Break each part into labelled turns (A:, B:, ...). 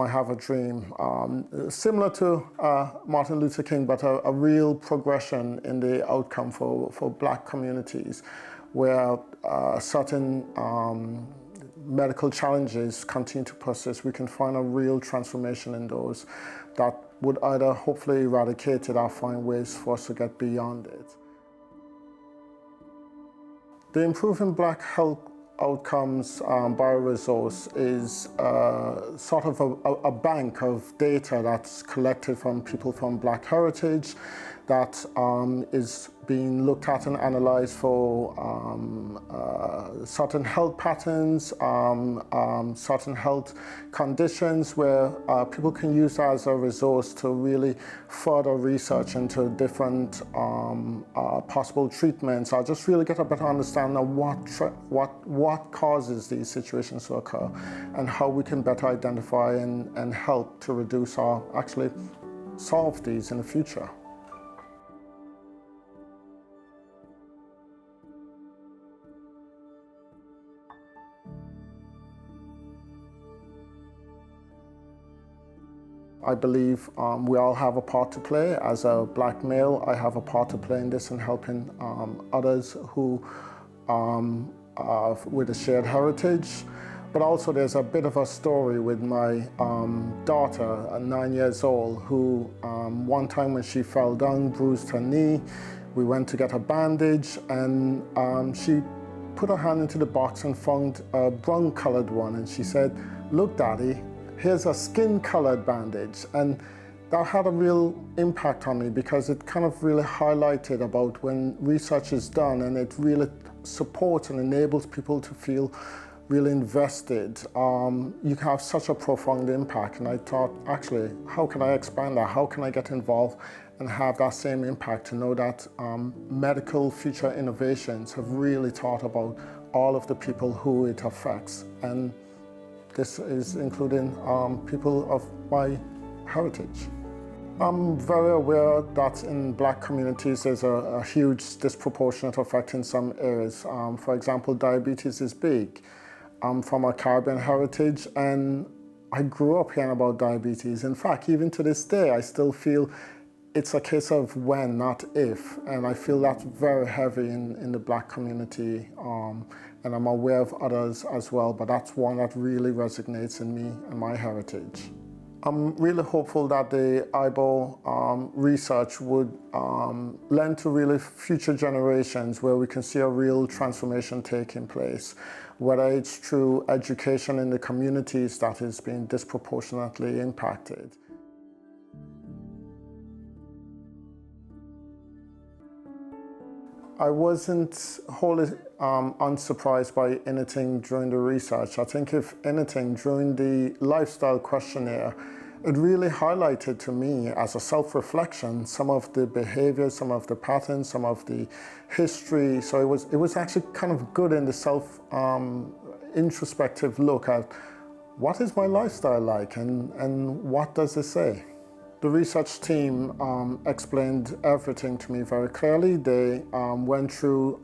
A: have a dream, similar to Martin Luther King, but a real progression in the outcome for Black communities, where certain medical challenges continue to persist. We can find a real transformation in those that would either hopefully eradicate it or find ways for us to get beyond it. The Improving Black Health Outcomes BioResource is sort of a bank of data that's collected from people from Black heritage that is being looked at and analyzed for certain health patterns, certain health conditions, where people can use that as a resource to really further research into different possible treatments, or just really get a better understanding of what causes these situations to occur, and how we can better identify and help to reduce or actually solve these in the future. I believe we all have a part to play. As a Black male, I have a part to play in this and helping others who with a shared heritage. But also there's a bit of a story with my daughter, 9 years old, who one time when she fell down, bruised her knee, we went to get a bandage, and she put her hand into the box and found a brown colored one, and she said, "Look, Daddy, here's a skin-colored bandage." And that had a real impact on me, because it kind of really highlighted about when research is done and it really supports and enables people to feel really invested, you can have such a profound impact. And I thought, actually, how can I expand that? How can I get involved and have that same impact, to know that medical future innovations have really thought about all of the people who it affects. And this is including people of my heritage. I'm very aware that in Black communities there's a huge disproportionate effect in some areas. For example, diabetes is big. I'm from a Caribbean heritage, and I grew up hearing about diabetes. In fact, even to this day, I still feel it's a case of when, not if. And I feel that's very heavy in the Black community. And I'm aware of others as well, but that's one that really resonates in me and my heritage. I'm really hopeful that the IBHO research would lend to really future generations, where we can see a real transformation taking place, whether it's through education in the communities that is being disproportionately impacted. I wasn't wholly unsurprised by anything during the research. I think if anything, during the lifestyle questionnaire, it really highlighted to me as a self-reflection some of the behaviors, some of the patterns, some of the history. So it was actually kind of good in the introspective look at what is my lifestyle like, and what does it say? The research team explained everything to me very clearly. They went through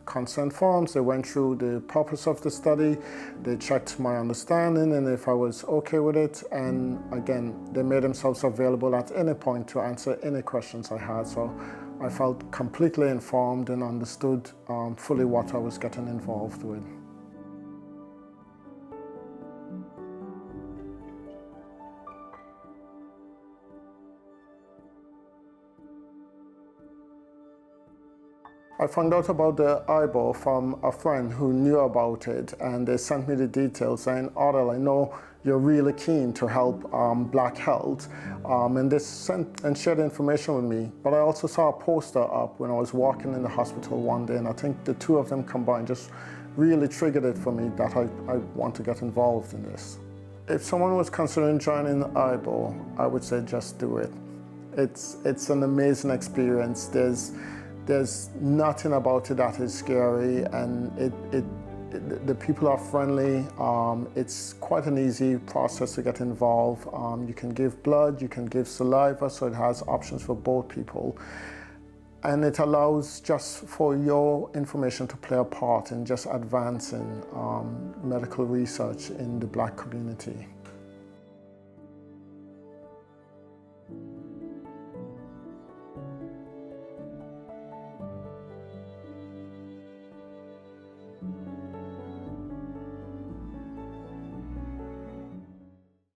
A: consent forms, they went through the purpose of the study, they checked my understanding and if I was okay with it, and again, they made themselves available at any point to answer any questions I had. So I felt completely informed and understood fully what I was getting involved with. I found out about the IBHO from a friend who knew about it, and they sent me the details saying, "Ardel, I know you're really keen to help Black health," and they sent and shared information with me. But I also saw a poster up when I was walking in the hospital one day, and I think the two of them combined just really triggered it for me that I want to get involved in this. If someone was considering joining the IBHO, I would say just do it. It's an amazing experience. There's nothing about it that is scary, and the people are friendly. It's quite an easy process to get involved. You can give blood, you can give saliva, so it has options for both people. And it allows just for your information to play a part in just advancing medical research in the Black community.